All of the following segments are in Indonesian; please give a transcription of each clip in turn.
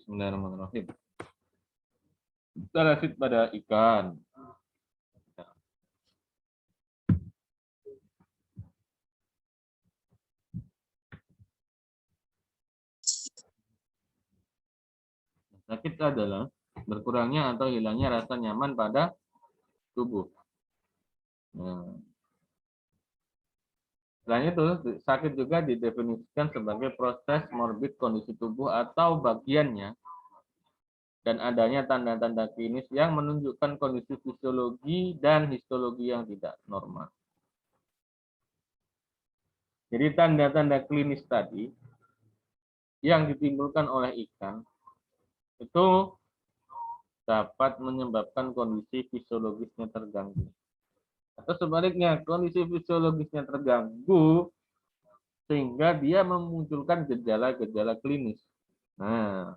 Bismillahirrahmanirrahim. Parasit pada ikan. Sakit adalah berkurangnya atau hilangnya rasa nyaman pada tubuh. Nah, selain itu, sakit juga didefinisikan sebagai proses morbid kondisi tubuh atau bagiannya dan adanya tanda-tanda klinis yang menunjukkan kondisi fisiologi dan histologi yang tidak normal. Jadi tanda-tanda klinis tadi yang ditimbulkan oleh ikan itu dapat menyebabkan kondisi fisiologisnya terganggu. Atau sebaliknya, kondisi fisiologisnya terganggu sehingga dia memunculkan gejala-gejala klinis. Nah,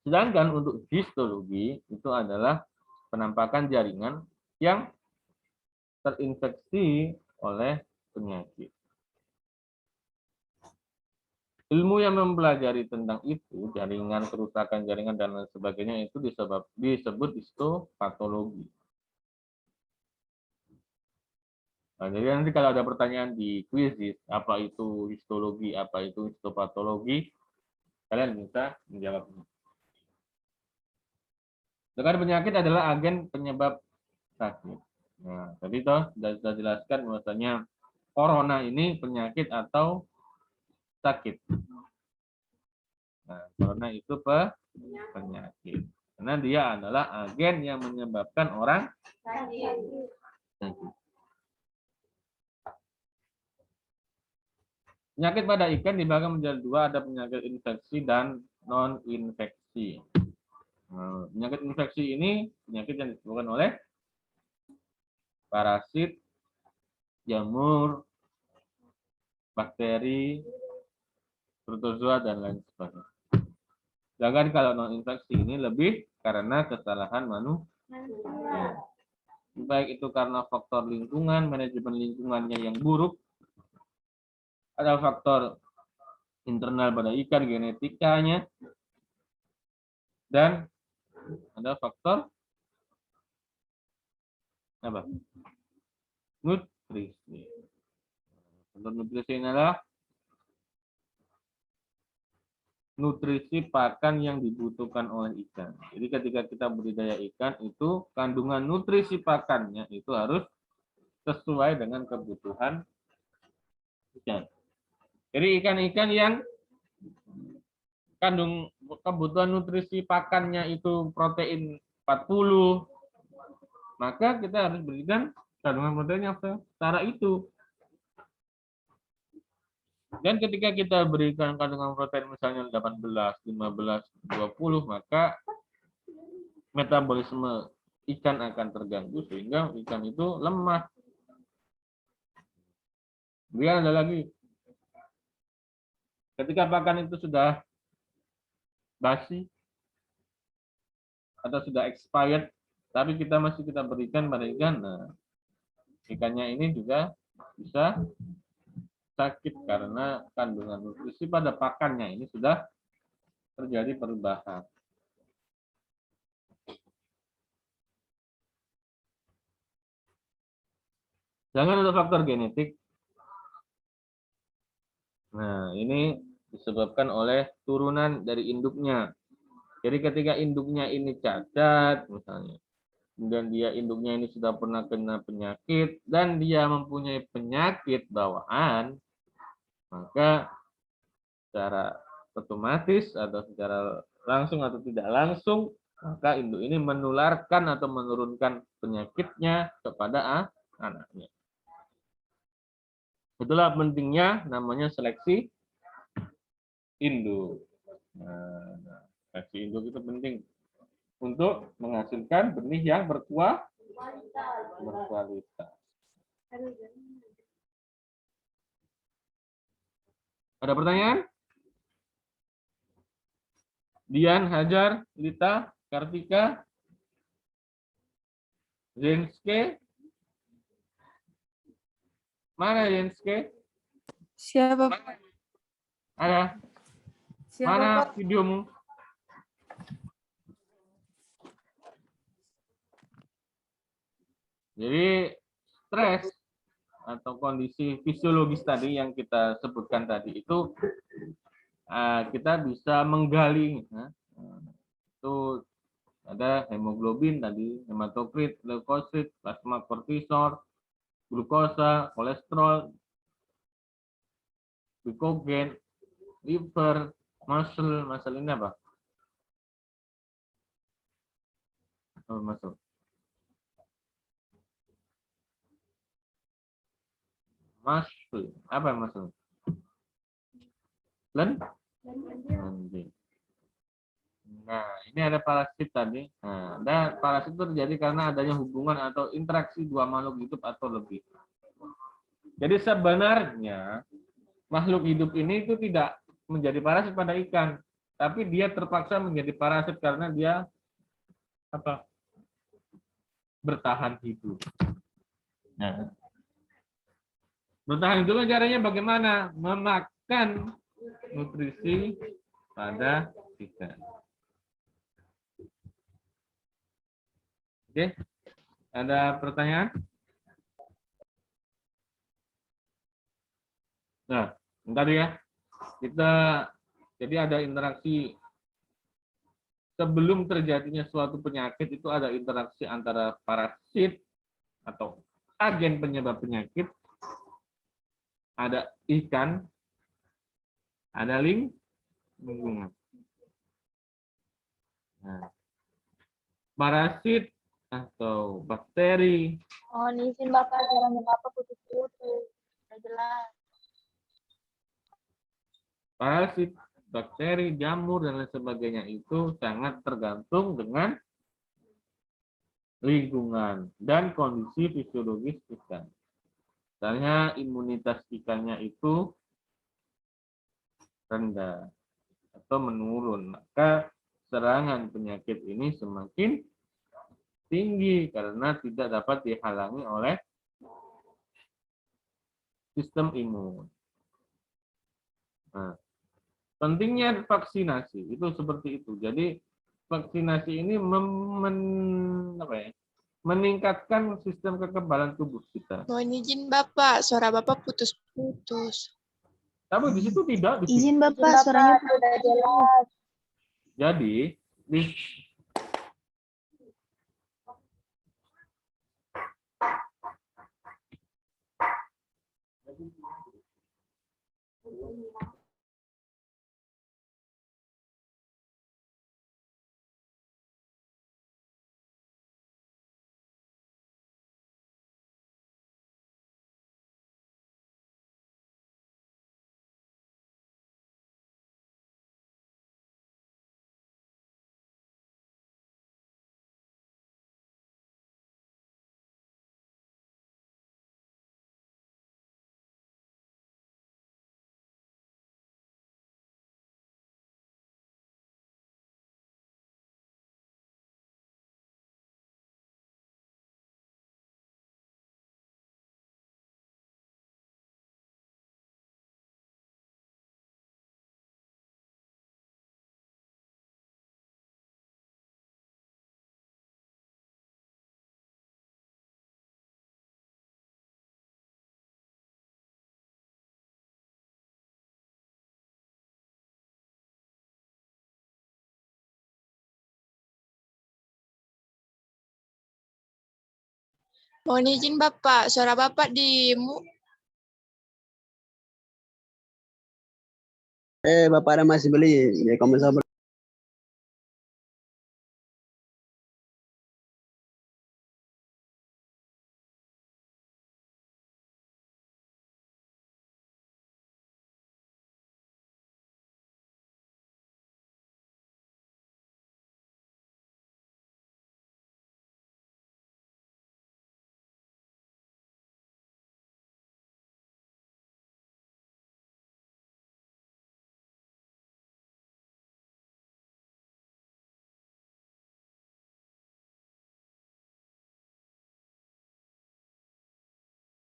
sedangkan untuk histologi itu adalah penampakan jaringan yang terinfeksi oleh penyakit. Ilmu yang mempelajari tentang itu, jaringan, kerusakan jaringan, dan lain sebagainya itu disebut histopatologi. Nah, jadi nanti kalau ada pertanyaan di kuisis, apa itu histologi, apa itu histopatologi, kalian bisa menjawabnya. Sedangkan penyakit adalah agen penyebab sakit. Nah, tadi toh sudah jelaskan bahwasanya corona ini penyakit atau sakit. Nah, corona itu penyakit. Karena dia adalah agen yang menyebabkan orang sakit. Penyakit pada ikan dibagi menjadi dua, ada penyakit infeksi dan non-infeksi. Nah, penyakit infeksi ini penyakit yang disebabkan oleh parasit, jamur, bakteri, protozoa, dan lain sebagainya. Sedangkan kalau non-infeksi ini lebih karena kesalahan manusia. Baik itu karena faktor lingkungan, manajemen lingkungannya yang buruk, ada faktor internal pada ikan, genetikanya, dan ada faktor apa? Nutrisi. Faktor nutrisi adalah nutrisi pakan yang dibutuhkan oleh ikan. Jadi ketika kita budidaya ikan itu kandungan nutrisi pakannya itu harus sesuai dengan kebutuhan ikan. Jadi ikan-ikan yang kandung kebutuhan nutrisi pakannya itu protein 40, maka kita harus berikan kandungan protein yang setara itu. Dan ketika kita berikan kandungan protein misalnya 18, 15, 20, maka metabolisme ikan akan terganggu sehingga ikan itu lemah. Kemudian ada lagi, ketika pakan itu sudah basi atau sudah expired, tapi kita masih berikan pada ikan, nah, ikannya ini juga bisa sakit karena kandungan nutrisi pada pakannya ini sudah terjadi perubahan. Jangan untuk faktor genetik. Nah, ini disebabkan oleh turunan dari induknya. Jadi ketika induknya ini cacat, misalnya, kemudian dia induknya ini sudah pernah kena penyakit, dan dia mempunyai penyakit bawaan, maka secara otomatis atau secara langsung atau tidak langsung, maka induk ini menularkan atau menurunkan penyakitnya kepada anaknya. Itulah pentingnya namanya seleksi induk. Nah, seleksi induk itu penting untuk menghasilkan benih yang berkualitas. Ada pertanyaan? Dian, Hajar, Lita, Kartika, Zenske. Mana Zenske? Siapa? Ada? Siap, Mana Bapak. videomu? Jadi stres atau kondisi fisiologis tadi yang kita sebutkan tadi itu kita bisa menggali itu ada hemoglobin tadi, hematokrit, leukosit, plasma kortisol, glukosa, kolesterol, glikogen, liver, muscle ini apa? Oh, muscle. Muscle. Apa muscle? Lendir. Nah, ini ada parasit tadi. Nah, dan parasit itu terjadi karena adanya hubungan atau interaksi dua makhluk hidup atau lebih. Jadi sebenarnya makhluk hidup ini itu tidak menjadi parasit pada ikan, tapi dia terpaksa menjadi parasit karena dia apa? Bertahan hidup. Nah, bertahan hidupnya caranya bagaimana? Memakan nutrisi pada ikan. Oke, ada pertanyaan? Nah, bentar ya. Jadi ada interaksi sebelum terjadinya suatu penyakit itu ada interaksi antara parasit atau agen penyebab penyakit, ada ikan, ada lingkungan. Nah, parasit atau bakteri. Mohon izin Bapak, suaranya Bapak putus-putus. Tidak jelas. Parasit, bakteri, jamur, dan lain sebagainya itu sangat tergantung dengan lingkungan dan kondisi fisiologis ikan. Misalnya imunitas ikannya itu rendah atau menurun, maka serangan penyakit ini semakin tinggi karena tidak dapat dihalangi oleh sistem imun. Nah, pentingnya vaksinasi itu seperti itu. Jadi vaksinasi ini meningkatkan sistem kekebalan tubuh kita. Mohon izin Bapak, suara Bapak putus-putus. Tapi di situ tidak. Di situ. Izin Bapak, suaranya sudah jelas. Jadi di Mohon izin Bapak, suara Bapak di Bapak ada masih beli ya kamu sabar.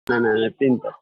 Nah, pintar.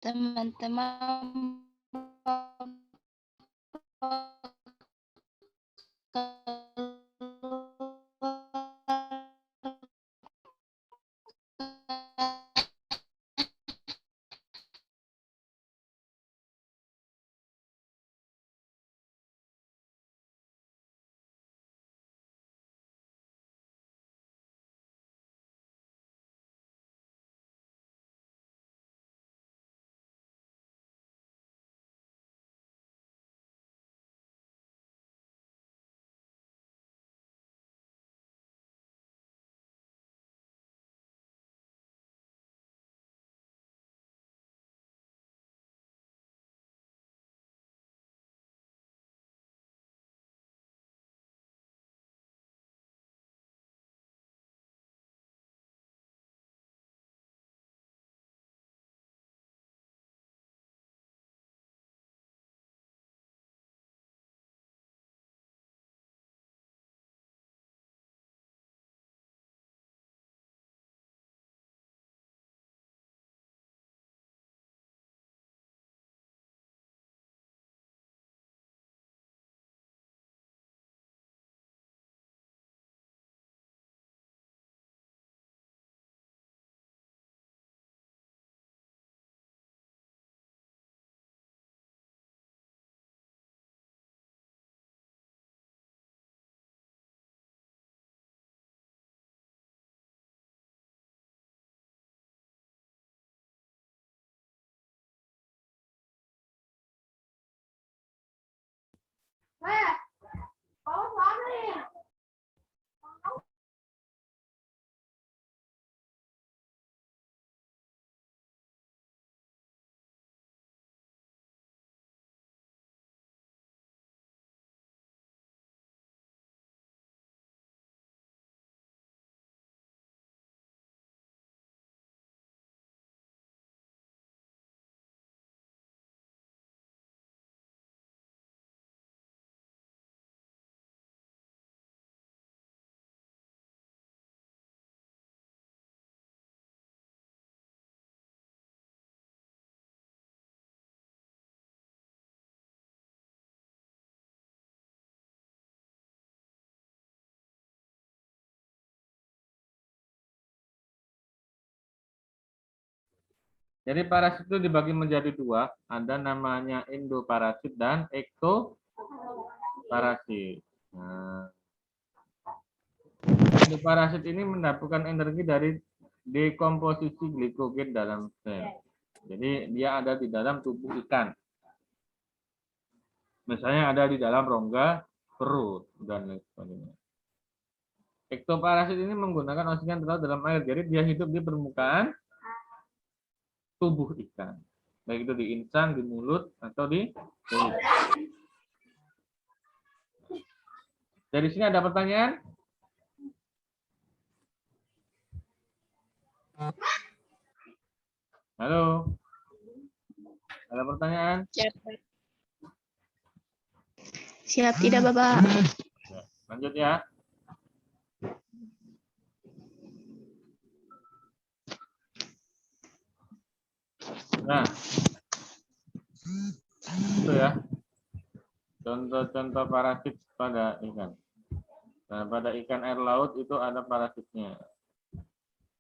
teman-teman Jadi parasit itu dibagi menjadi dua, ada namanya endoparasit dan ektoparasit. Nah, endoparasit ini mendapatkan energi dari dekomposisi glikogen dalam sel. Jadi dia ada di dalam tubuh ikan. Misalnya ada di dalam rongga perut dan lain sebagainya. Ektoparasit ini menggunakan oksigen terlarut dalam air, jadi dia hidup di permukaan tubuh ikan, baik itu di insang, di mulut, atau di kulit. Dari sini ada pertanyaan? Halo? Ada pertanyaan? siap tidak Bapak? Lanjut ya. Nah, itu ya. Contoh-contoh parasit pada ikan. Nah, pada ikan air laut itu ada parasitnya.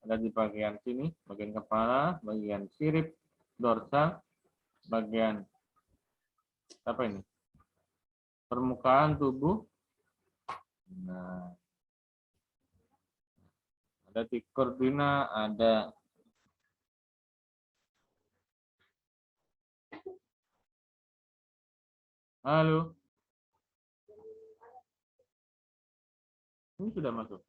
Ada di bagian sini, bagian kepala, bagian sirip, dorsal, bagian apa ini? Permukaan tubuh. Nah, ada di kordina, ada halo. Ini sudah masuk.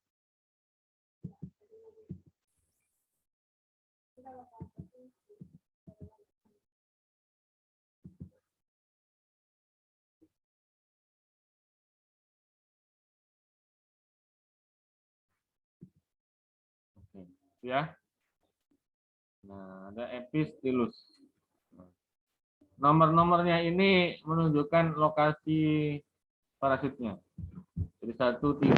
Oke, ya. Nah, ada epistilus. Nomor-nomornya ini menunjukkan lokasi parasitnya. Jadi 1, 3,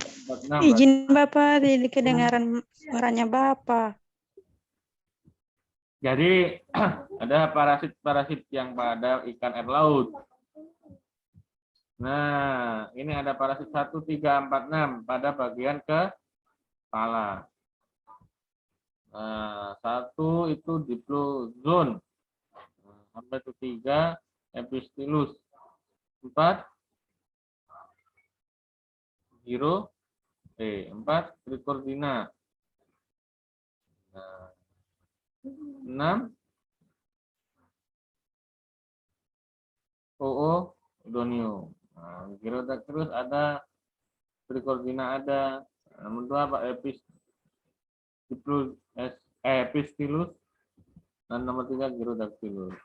4, 6. Izin Bapak, tidak kedengaran suaranya Bapak. Jadi ada parasit-parasit yang pada ikan air laut. Nah, ini ada parasit 1, 3, 4, 6 pada bagian kepala. Nah, 1 itu diplozon. Sampai itu 3 epistilus. 4 giro 4 tricordina. Nah, 6 oodonium. Nah, Gyrodactylus ada, tricordina ada. Nomor 2 apa? Epistilus. Dan nomor 3 Gyrodactylus.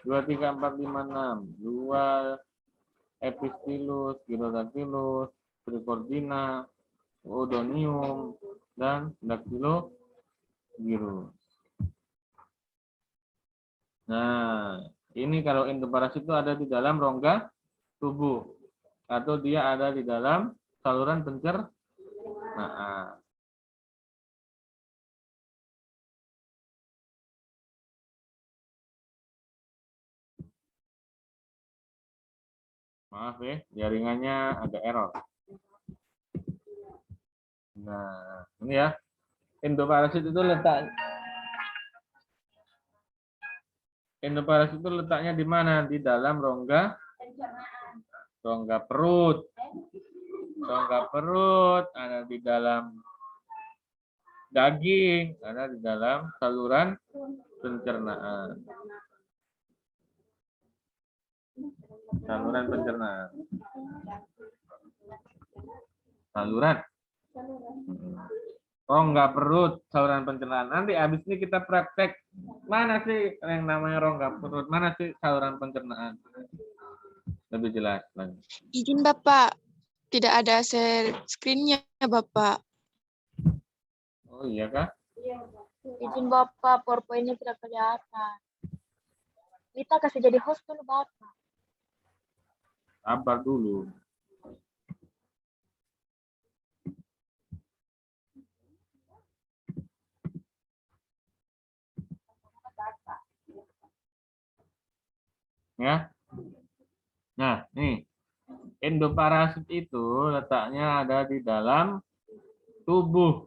2, 3, 4, 5, 6. 2 epistilus, Gyrodactylus, tricordina, oodonium, dan dactylogyrus. Nah, ini kalau endoparasit itu ada di dalam rongga tubuh atau dia ada di dalam saluran pencernaan. Maaf ya, jaringannya agak error. Nah, ini ya. Endoparasit itu letaknya di mana? Di dalam rongga perut. Rongga perut ada di dalam daging, ada di dalam saluran pencernaan. Saluran pencernaan. Saluran. Rongga perut, saluran pencernaan. Nanti habis ini kita praktek. Mana sih yang namanya rongga perut? Mana sih saluran pencernaan? Lebih jelas lagi. Izin Bapak, tidak ada share screen-nya Bapak. Oh iya kah? Izin Bapak, PowerPoint-nya tidak kelihatan. Kita kasih jadi host dulu Bapak. Sabar dulu. Ya. Nah, nih. Endoparasit itu letaknya ada di dalam tubuh.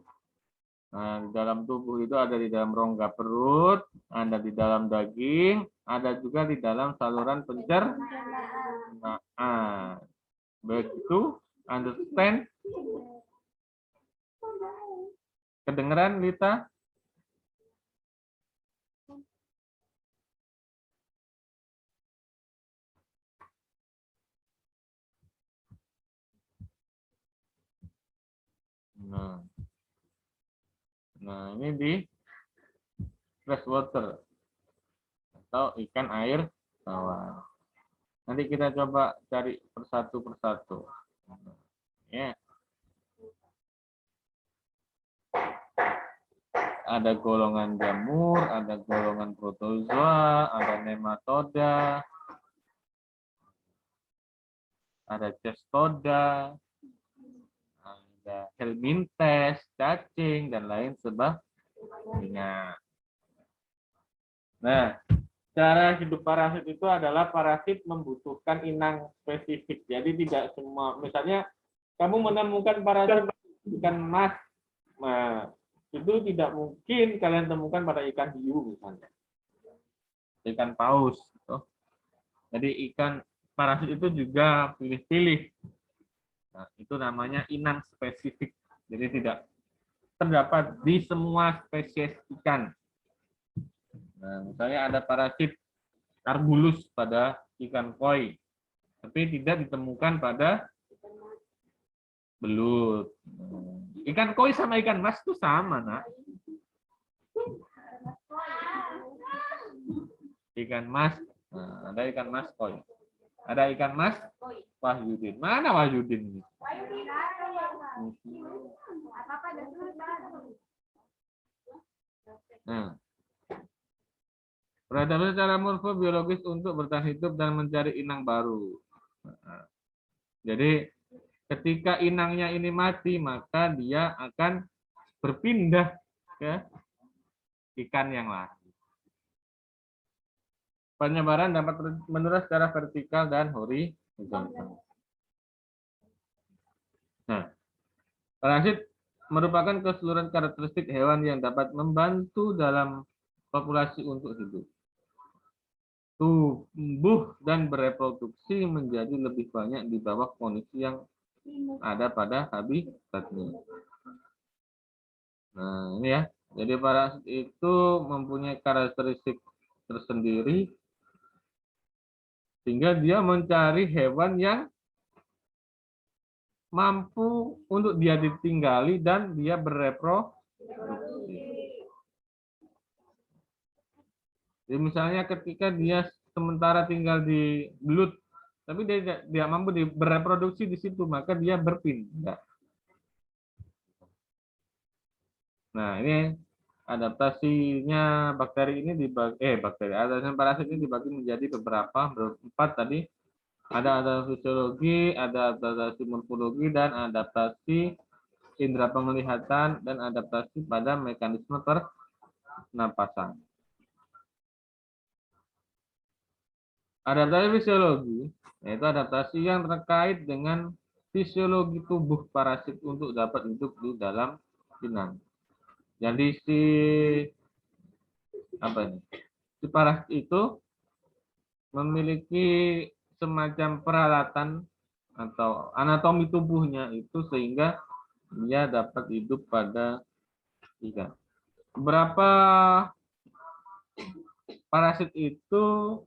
Nah, di dalam tubuh itu ada di dalam rongga perut, ada di dalam daging, ada juga di dalam saluran pencernaan. Begitu? Understand? Kedengeran, Lita? Nah, ini di freshwater atau ikan air tawar. Nanti kita coba cari persatu. Ya. Ada golongan jamur, ada golongan protozoa, ada nematoda, ada cestoda, ada helminthes, cacing, dan lain sebagainya. Nah, cara hidup parasit itu adalah parasit membutuhkan inang spesifik. Jadi tidak semua, misalnya kamu menemukan parasit ikan mas, nah, itu tidak mungkin kalian temukan pada ikan hiu misalnya, ikan paus. Gitu. Jadi ikan parasit itu juga pilih-pilih. Nah, itu namanya inang spesifik. Jadi tidak terdapat di semua spesies ikan. Nah, misalnya ada parasit Carbulus pada ikan koi, tapi tidak ditemukan pada belut. Ikan koi sama ikan mas itu sama, nak. Ikan mas, nah, ada ikan mas koi. Ada ikan mas Wahyudin. Mana Wahyudin? Nah, beradaptasi secara morfobiologis untuk bertahan hidup dan mencari inang baru. Nah, jadi ketika inangnya ini mati, maka dia akan berpindah ke ikan yang lain. Penyebaran dapat menular secara vertikal dan horizontal. Nah, parasit merupakan keseluruhan karakteristik hewan yang dapat membantu dalam populasi untuk hidup, tumbuh dan bereproduksi menjadi lebih banyak di bawah kondisi yang ada pada habitatnya. Nah, ini ya. Jadi parasit itu mempunyai karakteristik tersendiri sehingga dia mencari hewan yang mampu untuk dia ditinggali dan dia bereproduksi. Jadi misalnya ketika dia sementara tinggal di belut, tapi dia mampu bereproduksi di situ, maka dia berpindah. Nah, ini adaptasinya bakteri ini adaptasi parasit ini dibagi menjadi beberapa, empat tadi. Ada adaptasi fisiologi, ada adaptasi morfologi, dan adaptasi indera penglihatan, dan adaptasi pada mekanisme pernapasan. Adaptasi fisiologi yaitu adaptasi yang terkait dengan fisiologi tubuh parasit untuk dapat hidup di dalam inang. Jadi si parasit itu memiliki semacam peralatan atau anatomi tubuhnya itu sehingga dia dapat hidup pada ikan. Beberapa parasit itu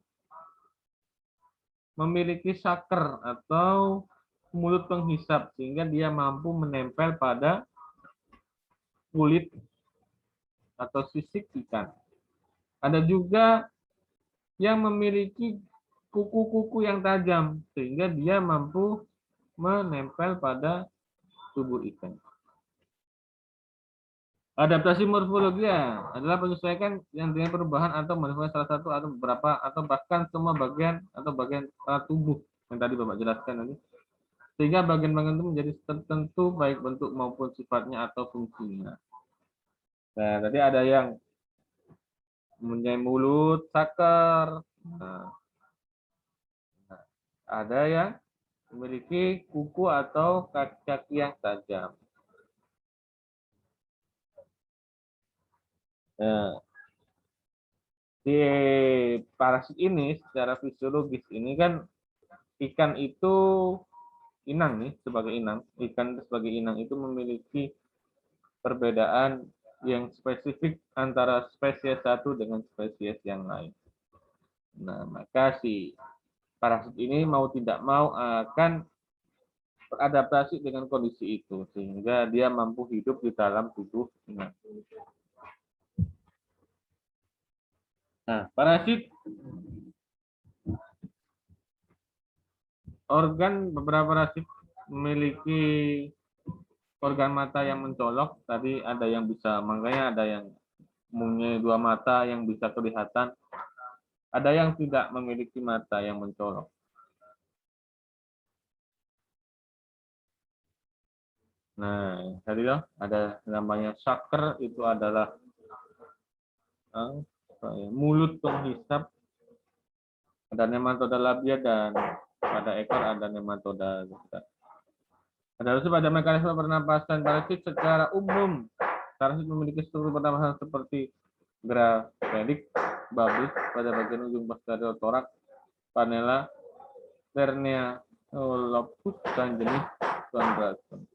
memiliki saker atau mulut penghisap sehingga dia mampu menempel pada kulit atau sisik ikan. Ada juga yang memiliki kuku-kuku yang tajam sehingga dia mampu menempel pada tubuh ikan. Adaptasi morfologi adalah penyesuaian yang dengan perubahan atau modifikasi salah satu atau beberapa atau bahkan semua bagian atau bagian tubuh yang tadi Bapak jelaskan tadi, sehingga bagian-bagian itu menjadi tertentu baik bentuk maupun sifatnya atau fungsinya. Nah, tadi ada yang mempunyai mulut, saker. Nah, ada yang memiliki kuku atau kaki-kaki yang tajam. Nah, di parasit ini secara fisiologis ini kan ikan itu inang nih sebagai inang. Ikan sebagai inang itu memiliki perbedaan yang spesifik antara spesies satu dengan spesies yang lain. Nah, maka si parasit ini mau tidak mau akan beradaptasi dengan kondisi itu sehingga dia mampu hidup di dalam tubuh inang. Nah, parasit beberapa parasit memiliki organ mata yang mencolok. Tadi ada yang bisa, makanya ada yang mempunyai dua mata yang bisa kelihatan. Ada yang tidak memiliki mata yang mencolok. Nah, tadi ada namanya saker, itu adalah mulut penghisap. Ada nematoda labia dan pada ekor ada nematoda. Ada pada mekanisme pernapasan parasit secara umum. Parasit memiliki struktur pernapasan seperti grapedik, babis pada bagian ujung posterior torak, panela, pernea, lopus, dan jenis chondratron.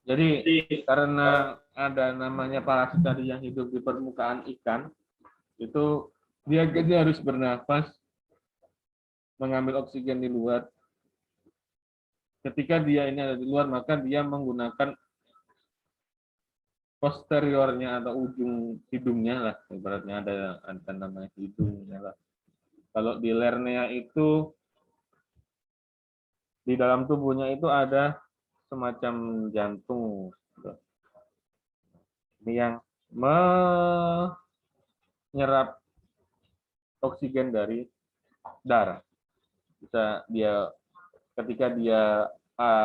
Jadi karena ada namanya parasit tadi yang hidup di permukaan ikan, itu dia harus bernafas, mengambil oksigen di luar. Ketika dia ini ada di luar, maka dia menggunakan posteriornya atau ujung hidungnya lah, ibaratnya ada namanya hidungnya lah. Kalau di Lernea itu di dalam tubuhnya itu ada semacam jantung. Ini yang menyerap oksigen dari darah. Bisa dia ketika dia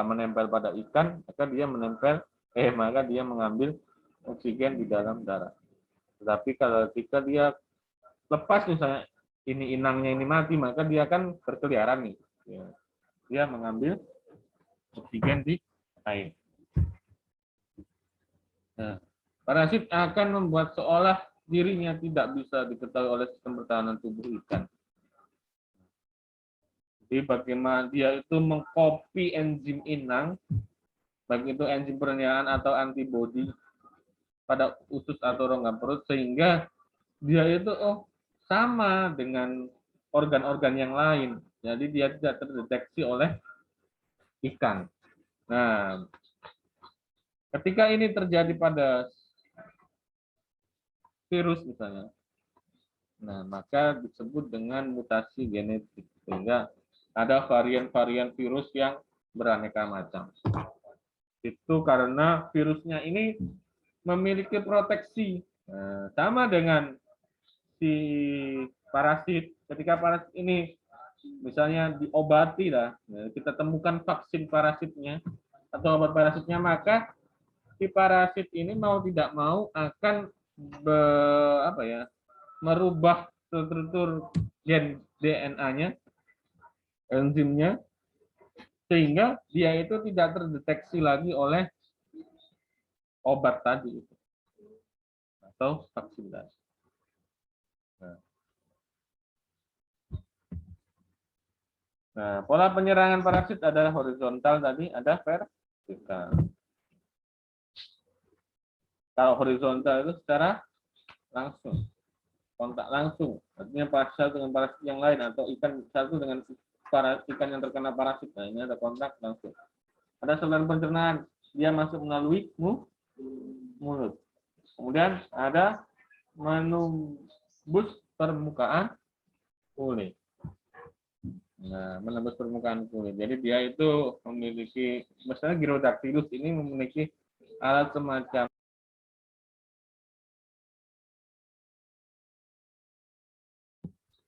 menempel pada ikan, maka dia mengambil oksigen di dalam darah. Tetapi kalau ketika dia lepas misalnya ini inangnya ini mati, maka dia akan berkeliaran nih. Ya. Dia mengambil oksigen di air. Nah, parasit akan membuat seolah dirinya tidak bisa diketahui oleh sistem pertahanan tubuh ikan. Jadi bagaimana dia itu mengcopy enzim inang, baik itu enzim pernyataan atau antibodi pada usus atau rongga perut, sehingga dia itu sama dengan organ-organ yang lain. Jadi dia tidak terdeteksi oleh ikan. Nah, ketika ini terjadi pada virus misalnya, nah maka disebut dengan mutasi genetik, sehingga ada varian-varian virus yang beraneka macam. Itu karena virusnya ini memiliki proteksi. Nah, sama dengan si parasit. Ketika parasit ini misalnya diobati lah, kita temukan vaksin parasitnya atau obat parasitnya, maka si parasit ini mau tidak mau akan merubah struktur gen DNA-nya, enzimnya, sehingga dia itu tidak terdeteksi lagi oleh obat tadi atau vaksin tadi. Nah, pola penyerangan parasit adalah horizontal tadi, ada vertikal. Kalau horizontal itu secara langsung, kontak langsung, artinya parasit dengan parasit yang lain atau ikan satu dengan ikan yang terkena parasit. Nah, ini ada kontak langsung. Ada saluran pencernaan, dia masuk melalui mulut. Kemudian ada menembus permukaan kulit. Nah, menembus permukaan kulit. Jadi dia itu memiliki, misalnya Gyrodactylus ini memiliki alat semacam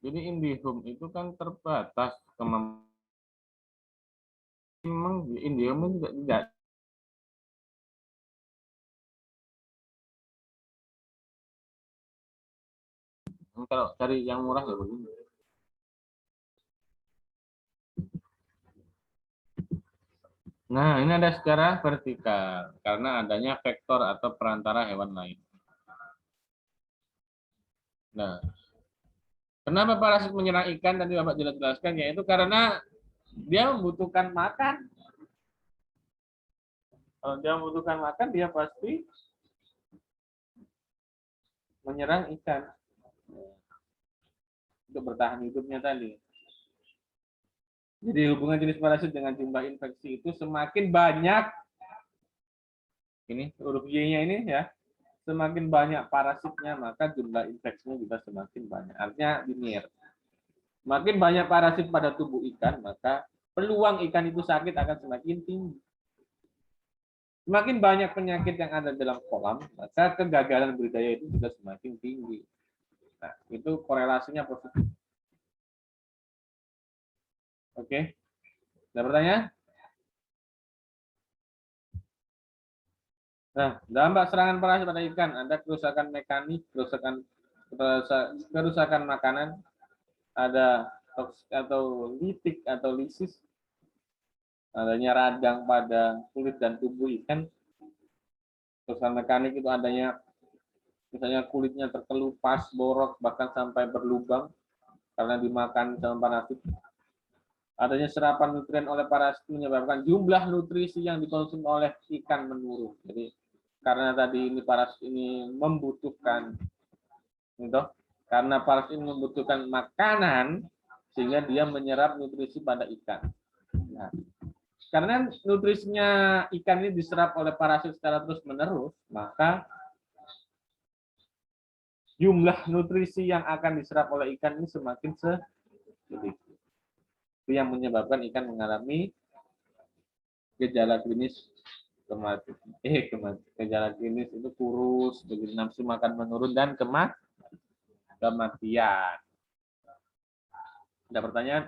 jadi Indihome itu kan terbatas kemampuan. Memang Indihome tidak kalau cari yang murah ya begini. Nah, ini ada secara vertikal karena adanya vektor atau perantara hewan lain. Nah, kenapa parasit menyerang ikan tadi Bapak jelaskan, yaitu karena dia membutuhkan makan. Kalau dia membutuhkan makan, dia pasti menyerang ikan untuk bertahan hidupnya tadi. Jadi hubungan jenis parasit dengan jumlah infeksi itu semakin banyak, ini huruf Y-nya ini ya, semakin banyak parasitnya maka jumlah infeksinya juga semakin banyak. Artinya linear. Semakin banyak parasit pada tubuh ikan, maka peluang ikan itu sakit akan semakin tinggi. Semakin banyak penyakit yang ada dalam kolam, maka kegagalan budidaya itu juga semakin tinggi. Nah, itu korelasinya positif. Oke, ada pertanyaan? Nah, dampak serangan parasit pada ikan ada kerusakan mekanik, kerusakan makanan, ada toksik atau litik atau lisis, adanya radang pada kulit dan tubuh ikan. Kerusakan mekanik itu adanya misalnya kulitnya terkelupas, borok, bahkan sampai berlubang karena dimakan sama parasit. Adanya serapan nutrien oleh parasit menyebabkan jumlah nutrisi yang dikonsumsi oleh ikan menurun. Jadi karena tadi ini parasit ini membutuhkan gitu, karena parasit ini membutuhkan makanan sehingga dia menyerap nutrisi pada ikan. Nah, karena nutrisinya ikan ini diserap oleh parasit secara terus-menerus, maka jumlah nutrisi yang akan diserap oleh ikan ini semakin sedikit. Itu yang menyebabkan ikan mengalami gejala klinis kematian. Gejala klinis itu kurus, begitu nafsu makan menurun dan kematian. Ada pertanyaan?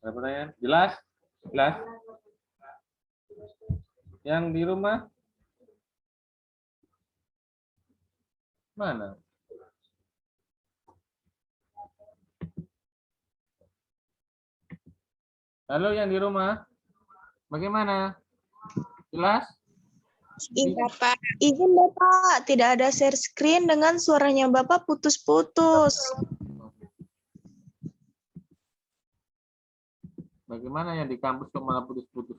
Ada pertanyaan? Jelas? Jelas? Yang di rumah? Mana? Halo yang di rumah, bagaimana? Jelas? Bapak, izin Bapak, tidak ada share screen dengan suaranya Bapak putus-putus. Bagaimana yang di kampus kok malah putus-putus?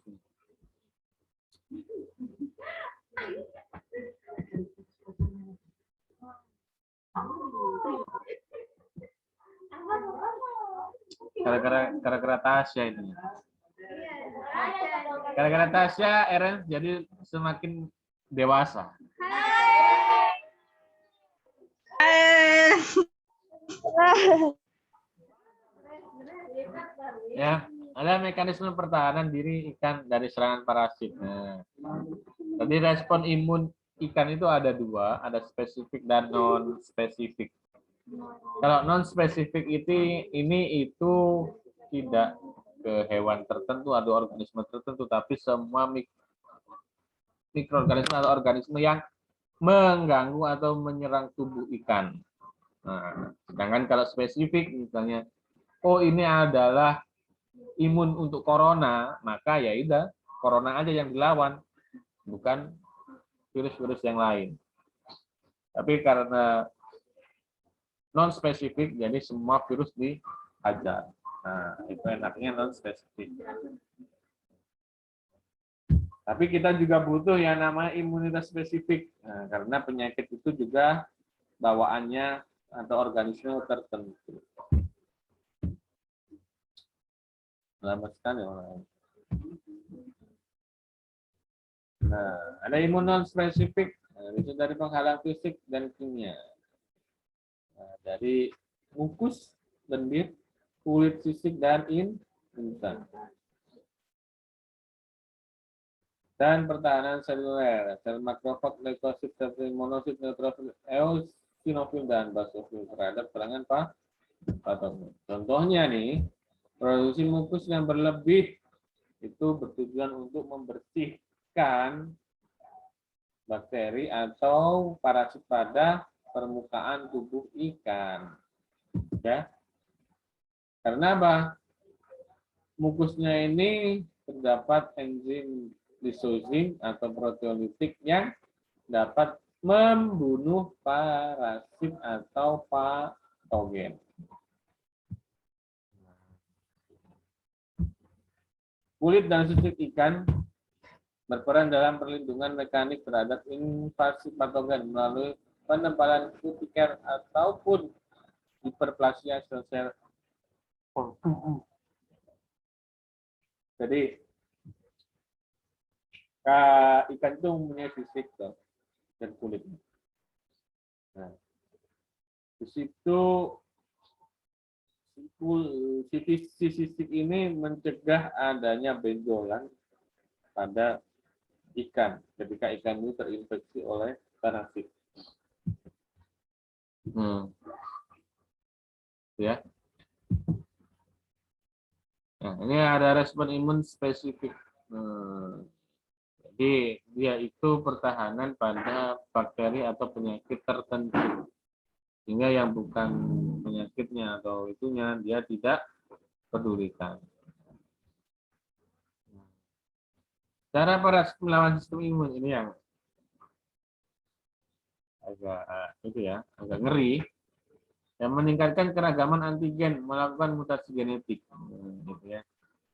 Gara-gara Tasya ini. Gara-gara Tasya, Eren jadi semakin dewasa. Ya, ada mekanisme pertahanan diri ikan dari serangan parasit. Nah, tadi respon imun ikan itu ada dua, ada spesifik dan non spesifik. Kalau non spesifik itu tidak ke hewan tertentu atau organisme tertentu, tapi semua mikroorganisme atau organisme yang mengganggu atau menyerang tubuh ikan. Nah, sedangkan kalau spesifik misalnya, oh ini adalah imun untuk corona, maka ya udah corona aja yang dilawan, bukan virus-virus yang lain. Tapi karena non spesifik, jadi semua virus dihajar. Nah, itu enaknya non spesifik. Tapi kita juga butuh yang namanya imunitas spesifik. Nah, karena penyakit itu juga bawaannya atau organisme tertentu. Lama sekali orang. Nah, ada imun non spesifik. Nah, itu dari penghalang fisik dan kimia. Nah, dari mukus, lendir, kulit sisik dan insang. Dan pertahanan seluler, sel makrofag, leukosit, sel monosit, neutrofil, eosinofil, dan basofil terhadap serangan patogen. Contohnya nih, produksi mukus yang berlebih itu bertujuan untuk membersihkan bakteri atau parasit pada permukaan tubuh ikan. Ya. Karena apa? Mukusnya ini terdapat enzim lisozim atau proteolitik yang dapat membunuh parasit atau patogen. Kulit dan sisik ikan berperan dalam perlindungan mekanik terhadap invasi patogen melalui penebalan kutiker ataupun hiperplasia sel-sel tubuh. Jadi ikan itu mempunyai sisik dan kulit. Nah, di situ si sisik ini mencegah adanya benjolan pada ikan ketika ikan itu terinfeksi oleh parasit. Ya. Nah, ini ada respon imun spesifik. Jadi dia itu pertahanan pada bakteri atau penyakit tertentu. Sehingga yang bukan penyakitnya atau itunya dia tidak pedulikan. Cara parasit melawan sistem imun ini yang agak ngeri. Yang meningkatkan keragaman antigen, melakukan mutasi genetik. Gitu ya.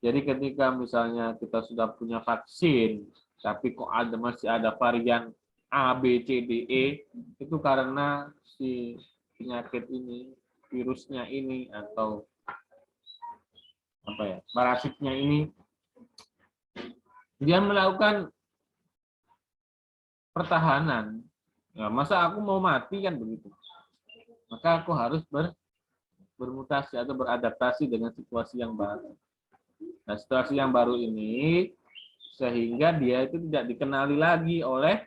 Jadi ketika misalnya kita sudah punya vaksin, tapi kok masih ada varian A, B, C, D, E, itu karena si penyakit ini, virusnya ini, atau parasitnya ini, dia melakukan pertahanan. Nah, masa aku mau mati kan begitu? Maka aku harus bermutasi atau beradaptasi dengan situasi yang baru. Nah, situasi yang baru ini sehingga dia itu tidak dikenali lagi oleh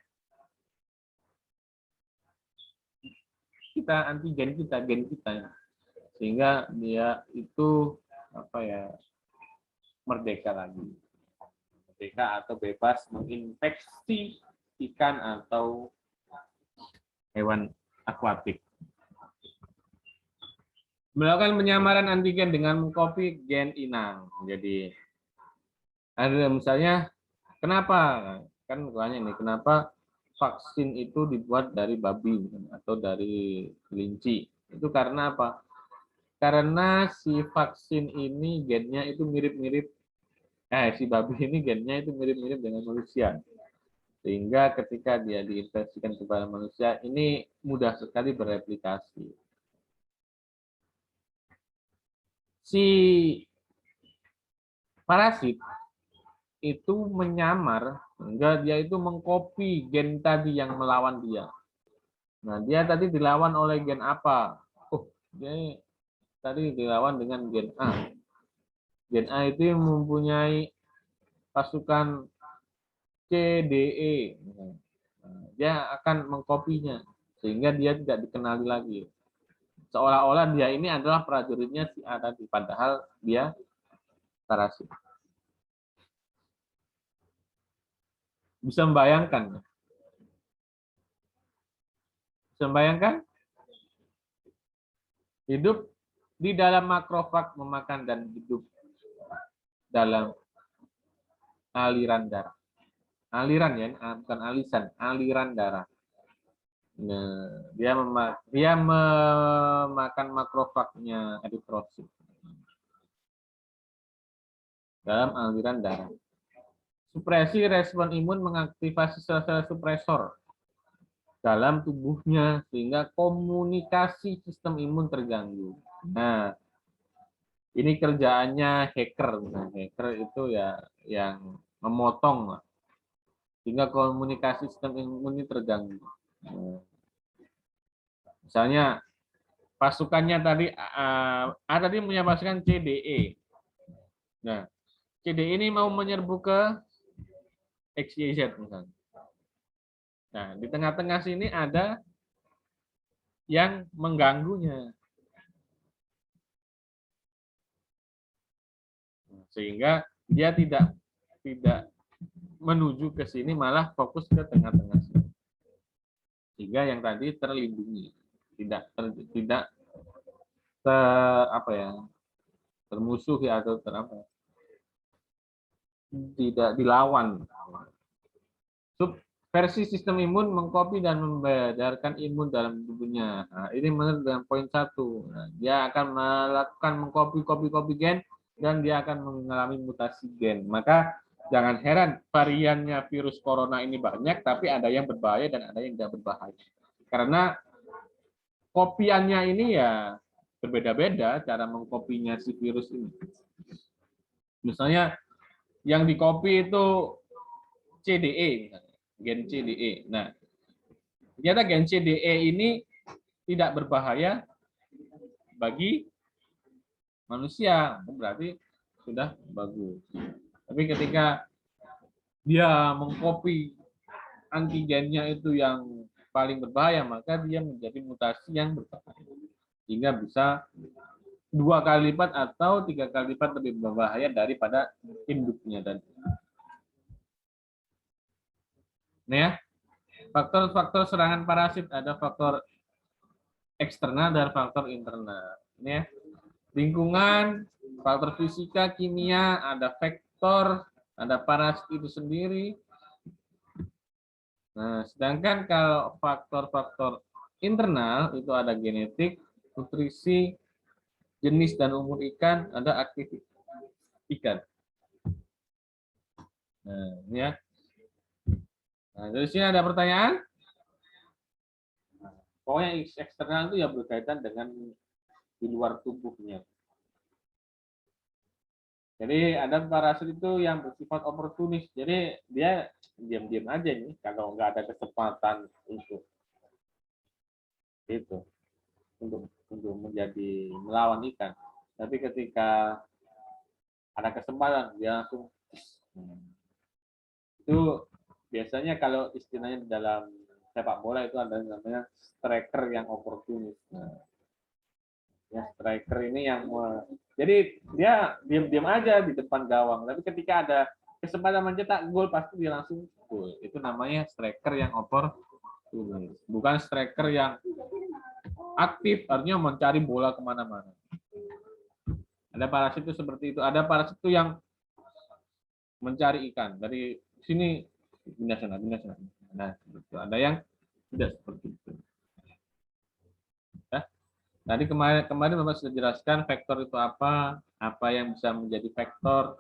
kita, antigen kita, gen kita, sehingga dia itu merdeka lagi, merdeka atau bebas menginfeksi ikan atau hewan akuatik. Melakukan penyamaran antigen dengan mengcopy gen inang. Jadi ada misalnya kenapa kan tanya nih kenapa vaksin itu dibuat dari babi atau dari kelinci? Itu karena apa? Karena si vaksin ini gennya itu mirip-mirip si babi ini gennya itu mirip-mirip dengan manusia. Sehingga ketika dia diinfeksikan kepada manusia ini mudah sekali bereplikasi. Si parasit itu menyamar sehingga dia itu mengcopy gen tadi yang melawan dia. Nah, dia tadi dilawan oleh gen apa? Dia tadi dilawan dengan gen A. Gen A itu mempunyai pasukan CDE. Nah, dia akan mengkopinya sehingga dia tidak dikenali lagi. Seolah-olah dia ini adalah prajuritnya si A tadi, padahal dia parasit. Bisa membayangkan? Bisa membayangkan? Hidup di dalam makrofag memakan dan hidup dalam aliran darah. Aliran ya, bukan alisan, aliran darah. Nah, dia memakan makrofagnya eritrosit dalam aliran darah. Supresi respon imun mengaktifasi sel-sel supresor dalam tubuhnya sehingga komunikasi sistem imun terganggu. Nah, ini kerjaannya hacker. Nah, hacker itu ya yang memotong sehingga komunikasi sistem imun ini terganggu. Nah, misalnya pasukannya tadi A tadi punya pasukan CDE. Nah, CDE ini mau menyerbu ke XYZ misalnya. Nah, di tengah-tengah sini ada yang mengganggunya. Sehingga dia tidak menuju ke sini, malah fokus ke tengah-tengah sini. Sehingga yang tadi terlindungi, tidak termusuhi atau tidak dilawan. Subversi sistem imun mengcopy dan membedarkan imun dalam tubuhnya. Nah, ini menurut dengan poin 1. Nah, dia akan melakukan mengcopy gen dan dia akan mengalami mutasi gen. Maka jangan heran variannya virus corona ini banyak, tapi ada yang berbahaya dan ada yang tidak berbahaya. Karena kopiannya ini ya berbeda-beda cara mengkopinya si virus ini. Misalnya yang dikopi itu CDE, gen CDE. Nah, ternyata gen CDE ini tidak berbahaya bagi manusia, berarti sudah bagus. Tapi ketika dia mengcopy antigennya itu yang paling berbahaya, maka dia menjadi mutasi yang berbahaya. Sehingga bisa 2 kali lipat atau 3 kali lipat lebih berbahaya daripada induknya tadi. Nah ya, faktor-faktor serangan parasit ada faktor eksternal dan faktor internal. Ini ya, lingkungan, faktor fisika, kimia, ada vektor, ada parasit itu sendiri. Nah, sedangkan kalau faktor-faktor internal itu ada genetik, nutrisi, jenis dan umur ikan, ada aktivitas ikan. Nah, ini ya. Nah, dari sini ada pertanyaan? Pokoknya eksternal itu ya berkaitan dengan di luar tubuhnya. Jadi ada parasit itu yang bersifat oportunis. Jadi dia diam-diam aja nih kalau nggak ada kesempatan untuk menjadi melawan ikan. Tapi ketika ada kesempatan dia langsung itu biasanya kalau istilahnya di dalam sepak bola itu ada namanya striker yang oportunis. Nah, ya striker ini yang jadi dia diam-diam aja di depan gawang, tapi ketika ada kesempatan mencetak gol pasti dia langsung gol. Itu namanya striker yang tulis. Bukan striker yang aktif, artinya mencari bola kemana-mana. Ada parasit itu seperti itu. Ada parasit itu yang mencari ikan dari sini pindah sana, pindah sana. Nah, seperti itu. Ada yang tidak seperti itu. Ya. Tadi kemarin Bapak sudah jelaskan vektor itu apa yang bisa menjadi vektor.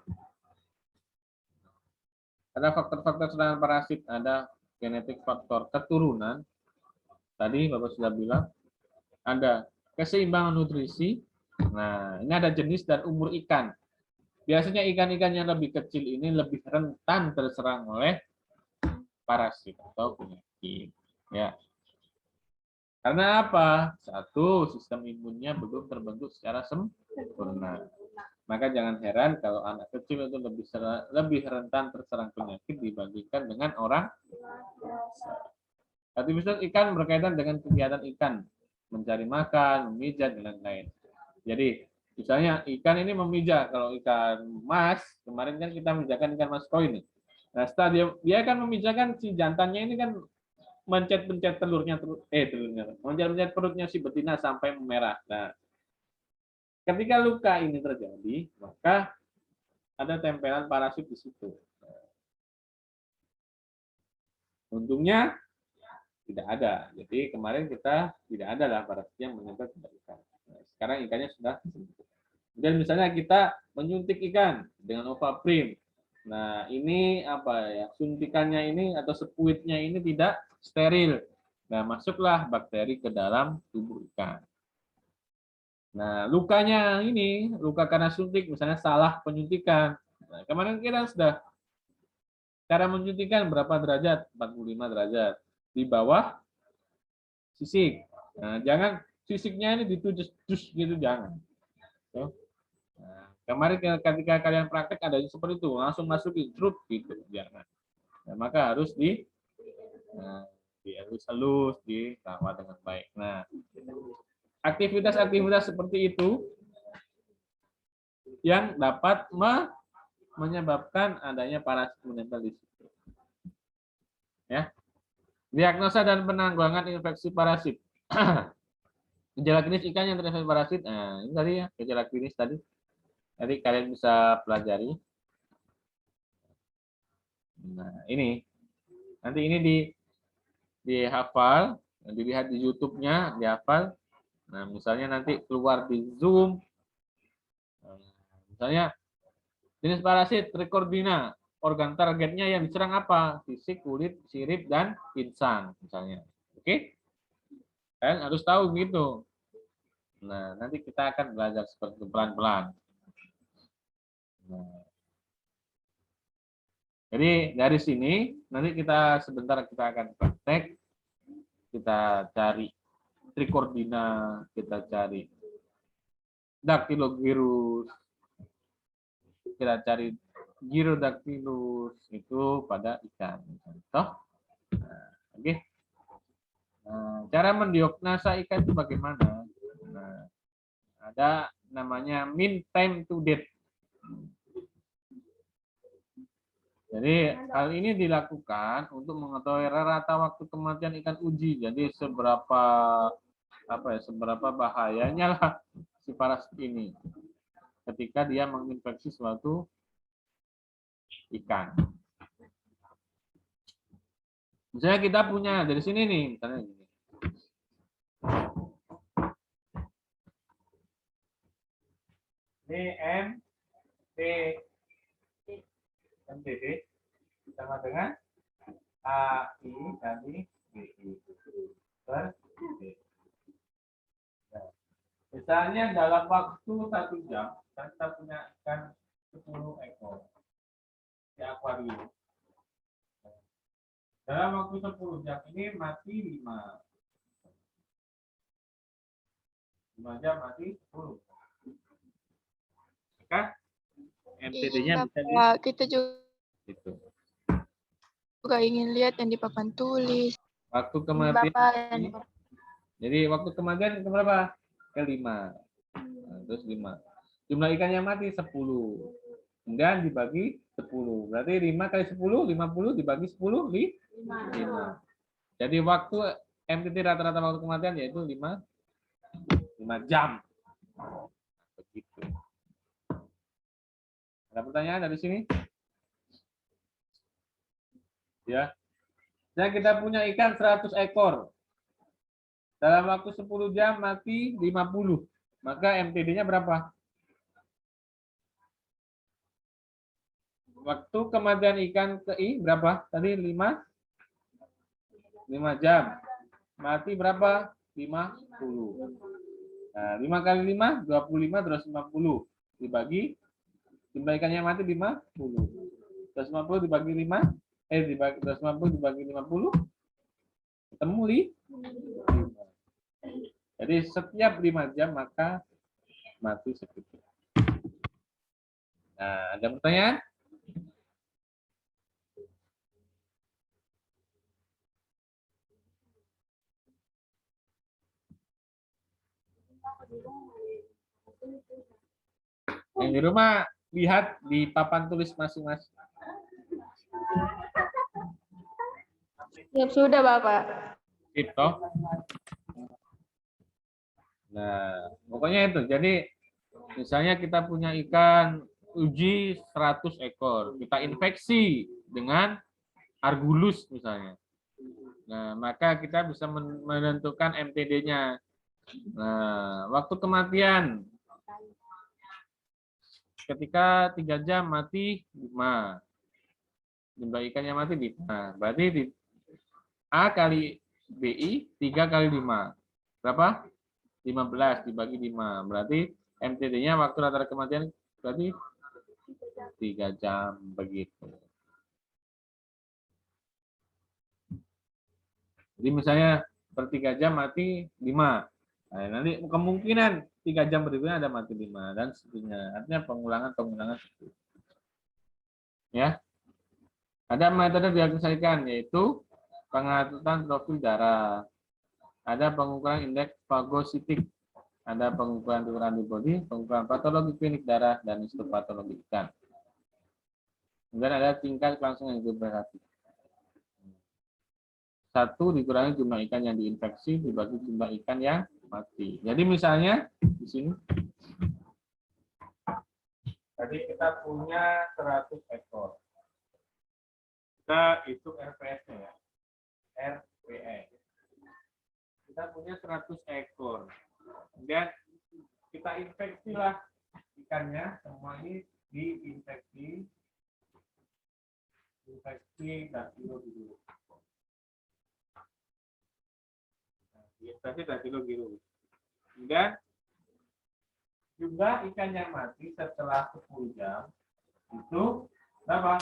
Ada faktor-faktor serangan parasit, ada genetik faktor keturunan. Tadi Bapak sudah bilang ada keseimbangan nutrisi. Nah, ini ada jenis dan umur ikan. Biasanya ikan-ikan yang lebih kecil ini lebih rentan terserang oleh parasit atau penyakit. Ya. Karena apa? Satu, sistem imunnya belum terbentuk secara sempurna. Maka jangan heran kalau anak kecil itu lebih rentan terserang penyakit dibandingkan dengan orang dewasa. Aktivitas ikan berkaitan dengan kegiatan ikan, mencari makan, memijat, dan lain-lain. Jadi, misalnya ikan ini memijat, kalau ikan mas, kemarin kan kita memijakan ikan mas koi ini. Nah, setelah dia akan memijatkan si jantannya ini kan mencet-mencet telurnya, mencet-mencet perutnya si betina sampai memerah. Nah, ketika luka ini terjadi, maka ada tempelan parasit di situ. Untungnya tidak ada. Jadi kemarin kita tidak ada lah parasit yang menempel pada ikan. Nah, sekarang ikannya sudah sembuh. Kemudian misalnya kita menyuntik ikan dengan Ovaprim. Nah, ini apa ya? Suntikannya ini atau sepuitnya ini tidak steril. Nah, masuklah bakteri ke dalam tubuh ikan. Nah, lukanya ini, luka karena suntik, misalnya salah penyuntikan. Nah, kemarin kita sudah cara menyuntikan berapa derajat? 45 derajat. Di bawah sisik. Nah, jangan sisiknya ini ditujus gitu, jangan. Nah, kemarin ketika kalian praktek ada seperti itu, langsung masukin truk gitu, jangan. Nah, maka harus dihalus-halus, dirawat dengan baik. Nah, aktivitas-aktivitas seperti itu yang dapat menyebabkan adanya parasit menempel di situ. Ya. Diagnosa dan penanggulangan infeksi parasit. Gejala klinis ikan yang terinfeksi parasit. Nah, ini tadi ya, gejala klinis tadi. Nanti kalian bisa pelajari. Nah, ini. Nanti ini dihafal, dilihat di YouTube-nya, dihafal. Nah, misalnya nanti keluar di Zoom. Misalnya jenis parasit Trichordina, organ targetnya yang diserang apa? Fisik, kulit, sirip, dan insang misalnya. Oke? Kalian harus tahu gitu. Nah, nanti kita akan belajar seperti itu pelan-pelan. Nah, jadi dari sini nanti sebentar kita akan praktek. Kita cari Trichordina, kita cari Dactylogyrus, kita cari Gyrodactylus itu pada ikan. Toh? Nah, oke. Nah, cara mendiagnosa ikan itu bagaimana? Nah, ada namanya mean time to death. Jadi hal ini dilakukan untuk mengetahui rata waktu kematian ikan uji. Jadi seberapa bahayanya lah si parasit ini ketika dia menginfeksi suatu ikan. Misalnya kita punya dari sini nih, misalnya gini. Ini MTD sama dengan AI kali BI per D. Nah, misalnya dalam waktu 1 jam kita punya ikan 10 ekor di akuarium. Dalam waktu 10 jam ini mati 5. 5 jam mati 10. Maka MTD-nya bisa kita juga ingin lihat yang di papan tulis. Waktu kematian. Jadi waktu kematian ke berapa? Ke 5. Nah, terus 5. Jumlah ikan yang mati 10. Kemudian dibagi 10. Berarti 5 kali 10, 50 dibagi 10, 5. Jadi waktu MTT rata-rata waktu kematian yaitu 5 jam. Begitu. Ada pertanyaan dari sini? Ya. Nah, kita punya ikan 100 ekor. Dalam waktu 10 jam mati 50. Maka MTD-nya berapa? Waktu kematian ikan berapa? Tadi 5 jam. Mati berapa? 50. Nah, 5 kali 5, 25 terus 50. Dibagi, jumlah ikannya mati 50. Terus 50 dibagi 5, 250 dibagi 50, ketemu 5. Jadi setiap 5 jam maka mati segitu. Nah, ada pertanyaan? Yang di rumah lihat di papan tulis masing-masing. Siap sudah, Bapak. Gitu. Nah, pokoknya itu. Jadi misalnya kita punya ikan uji 100 ekor, kita infeksi dengan Argulus misalnya. Nah, maka kita bisa menentukan MTD-nya. Nah, waktu kematian ketika 3 jam mati 5. Jumlah ikannya mati 5. Berarti di A kali BI 3 kali 5. Berapa? 15 dibagi 5. Berarti MTD-nya waktu rata-rata kematian berarti 3 jam begitu. Jadi misalnya per 3 jam mati 5. Nah, nanti kemungkinan 3 jam berikutnya ada mati 5 dan seterusnya. Artinya pengulangan seperti itu. Ya. Ada metode diagnosa ikan yaitu pengaturan profil darah. Ada pengukuran indeks fagositik. Ada pengukuran titer antibodi, pengukuran patologi klinik darah dan histopatologi ikan. Kemudian ada tingkat kelangsungan hidup berarti. 1 dikurangi jumlah ikan yang diinfeksi dibagi jumlah ikan yang mati. Jadi misalnya di sini tadi kita punya 100 ekor. Kita hitung RPS-nya ya. RPS. Kita punya 100 ekor. Kemudian kita infeksilah ikannya, semua ini diinfeksi. Infeksi Dactylo dulu. Infeksi Dactylo dulu. Kemudian jumlah ikan yang mati setelah 10 jam itu berapa?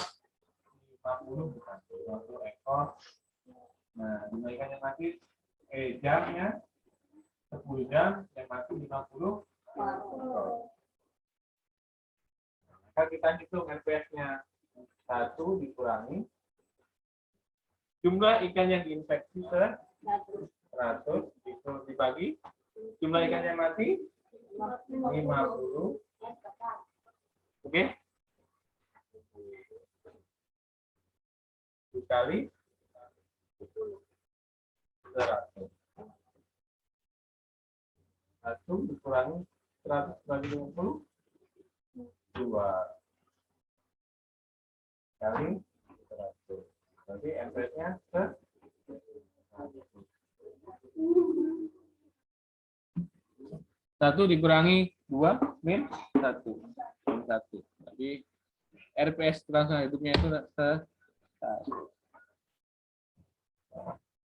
50 bukan 50 ekor. Nah, jumlah ikan yang mati jamnya 10 jam yang mati 50. Maka kita hitung RPS-nya 1 dikurangi jumlah ikan yang diinfeksi 100 itu dibagi jumlah ikan yang mati 50. Oke? Dikali 100. 1 dikurangi 100 bagi 50 2 kali 100. Berarti MPS-nya 1 dikurangi 2 min 1. Min 1. Jadi RPS kelangsungan hidupnya itu 1.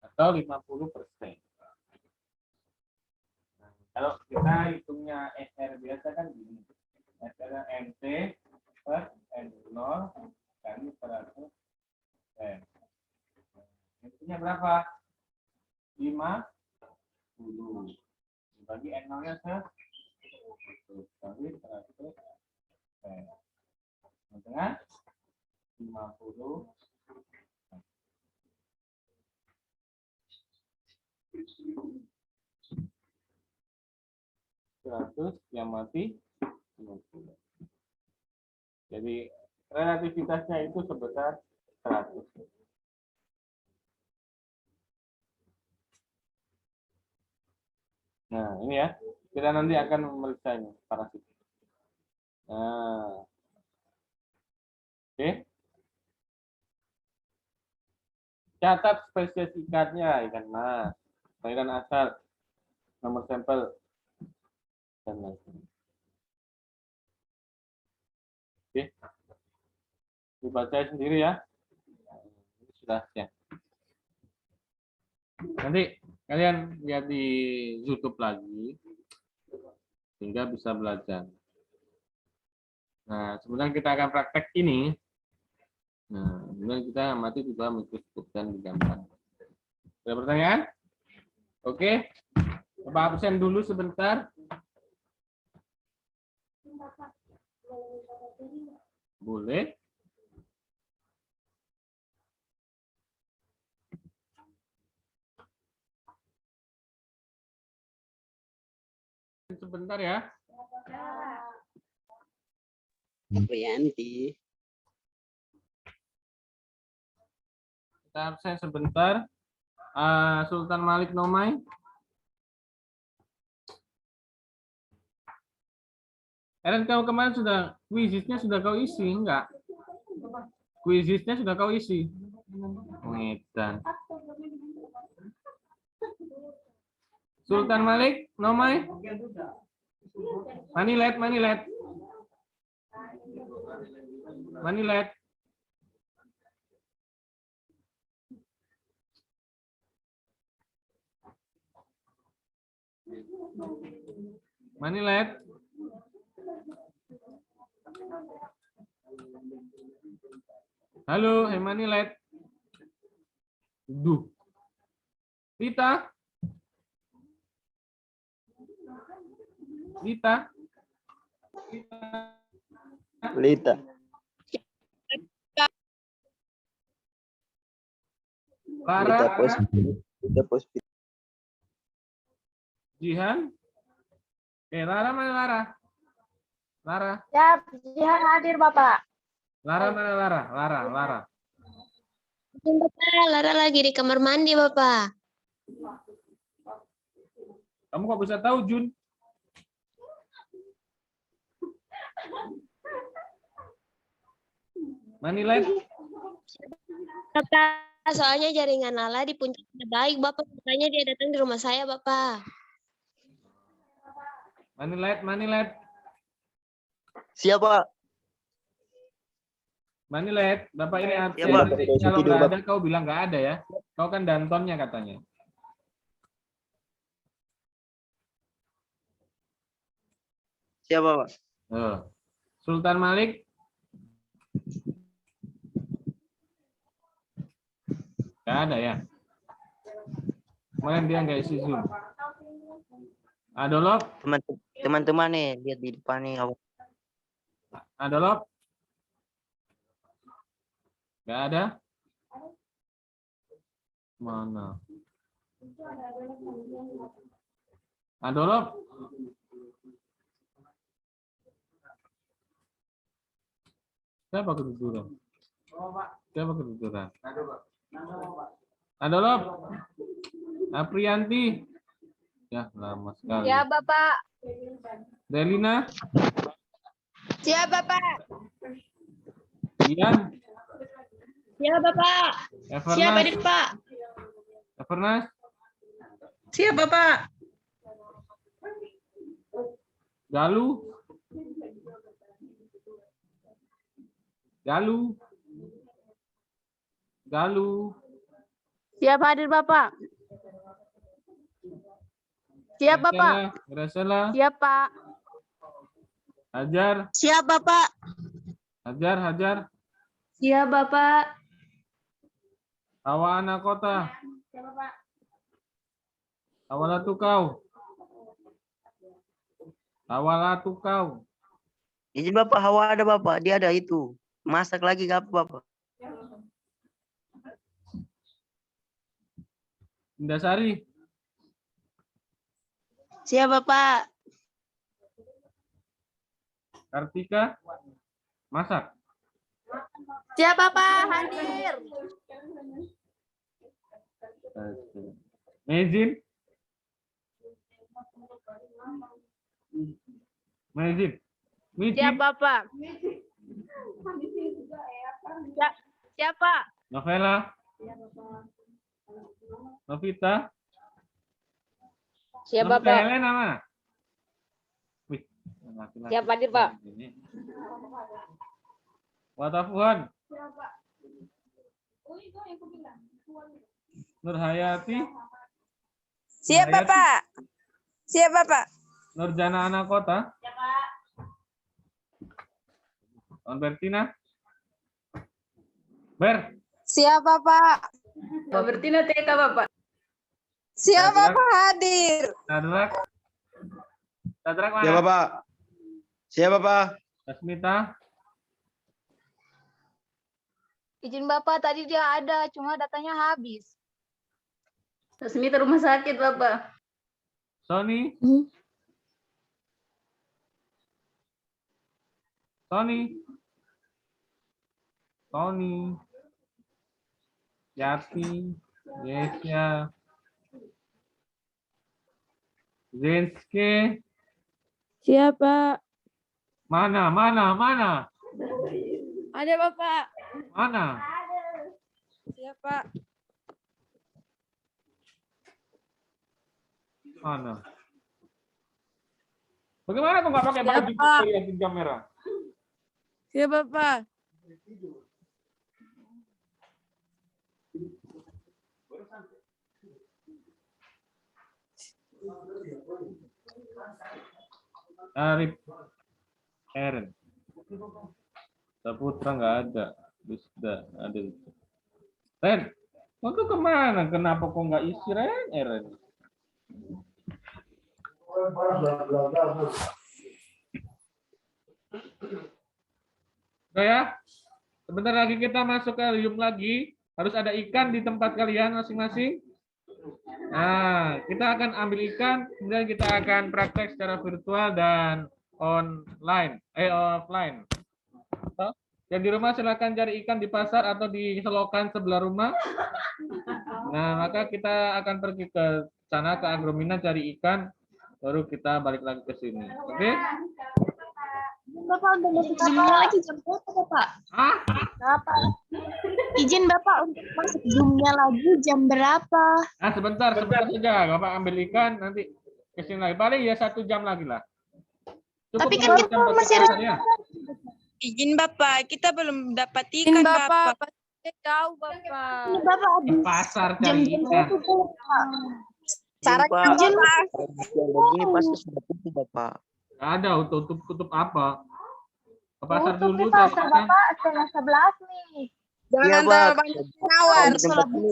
Atau 50%. Kalau kita hitungnya SR biasa kan gini. SR MT per N0 kali 100 N. Intinya berapa? 50. Dibagi N0-nya 100 kali 100 N. Dengan 50. 100 yang mati 50. Jadi relativitasnya itu sebesar 100. Nah, ini ya. Kita nanti akan memeriksa ini parasit. Nah, oke. Catat spesies ikatnya ikan mas, ikan asal, nomor sampel, dan lain-lain. Oke. Dibaca sendiri ya. Ini sudah ya. Nanti kalian lihat di YouTube lagi sehingga bisa belajar. Nah, sebenarnya kita akan praktek ini. Nah, kemudian kita amati juga mikroskopkan di gambar. Ada pertanyaan? Oke. Bapak absen dulu sebentar. Boleh. Sebentar ya. Prianti. Kita absen sebentar. Sultan Malik Nomai. Eren, kau kemarin sudah kuisisnya sudah kau isi enggak? Kuisisnya sudah kau isi. Ngedan. Sultan Malik Nomai. Manilet, manilet. Manilet. Manilet. Halo, hey Manilet. Duh. Rita. Rita. Lita. Lara. Lita pos. Jihan. Lara mana Lara? Lara. Ya, Jihan hadir Bapak. Lara mana Lara? Lara. Bapak, Lara lagi di kamar mandi, Bapak. Kamu kok bisa tahu, Jun? Manilet. Bapak, soalnya jaringan Lala di puncaknya baik, Bapak. Makanya dia datang di rumah saya, Bapak. Manilet. Siapa? Manilet, Bapak ini absen. Pak. Kalau nggak ada, kau bilang nggak ada ya. Kau kan dantonnya katanya. Siapa, Pak? Sultan Malik. Nggak ada ya. Kemarin dia nggak isi Zoom. Adolop. Teman-teman nih, lihat di depan nih. Adolop. Nggak ada. Mana? Adolop. Siapa kedudukan? Siapa kedudukan? Adolop. Aprianti. Ya, lama sekali. Ya, Bapak. Delina. Siap, Bapak. Ian. Siap, Bapak. Siap, Evernas. Adit, Pak. Evernas. Siap, Bapak. Galu. Siap hadir Bapak. Siap Bapak. Gracela. Siap Pak. Hajar. Siap, Bapak. Hajar. Siap Bapak. Hawa anak kota. Awalatu kau. Izin Bapak, Hawa ada Bapak. Dia ada itu. Masak lagi gak apa Bapak? Indasari. Siap, Bapak. Kartika. Masak. Siap Bapak hadir. Mezin. Majid. Mijib. Siap, Bapak. Siapa? Novela. Novita. Siap, Novita Bapak. Helena mana? Wih, laki-laki. Siap, hadir, Pak. Ini. Watafuhan. Nur Hayati. Siap, Nur Hayati. Bapak. Siap, Bapak. Nurjana Anakota. Albertina. Ber. Siap, Bapak. Mbak Bertina TK, Bapak. Siap, Sadrak. Bapak hadir. Sadrak. Sadrak mana? Siap Bapak. Siap Bapak. Tasmita. Izin Bapak, tadi dia ada, cuma datanya habis. Resmi ke rumah sakit, Bapak. Sony. Sony. Tony. Yati. Yesia. Zenske. Siapa? Mana? Ada, Bapak. Mana? Siapa? Mana? Bagaimana kok nggak pakai baju Siapa? yang hijau merah? Siapa, Bapak? Arif. Eren. Saputra nggak ada. Bisa ada. Ren, kau tuh kemana? Kenapa kok nggak isi Ren? Eren. Oke ya. Sebentar lagi kita masuk ke Lium lagi. Harus ada ikan di tempat kalian masing-masing. Nah, kita akan ambil ikan, kemudian kita akan praktek secara virtual dan offline. Yang di rumah silakan cari ikan di pasar atau di selokan sebelah rumah. Nah, maka kita akan pergi ke sana ke Agromina cari ikan, baru kita balik lagi ke sini. Oke? Bapak udah masuk Zoom-nya lagi jam berapa, Bapak? Ah, Izin Bapak untuk masuk Zoom-nya lagi jam berapa? nah sebentar saja. Bapak ambil ikan, nanti ke sini lagi. Paling ya 1 jam lagi lah. Cukup Tapi kan nggak kita jam buat masih pasar ya? Izin Bapak, kita belum dapat Izin, ikan, Bapak. Bapak. Jauh, Bapak. Ini Bapak Di habis pasar jam cari ikan. itu, Bapak. Saran Pak. izin, Pak. Yang begini pasti sudah tutup Bapak. Nggak ada, tutup apa? Ke pasar Tutup dulu di pasar cari ikan. Bapak, setengah 11 nih. Jangan Iya, antar Pak. banyak penawar. Di tempat ini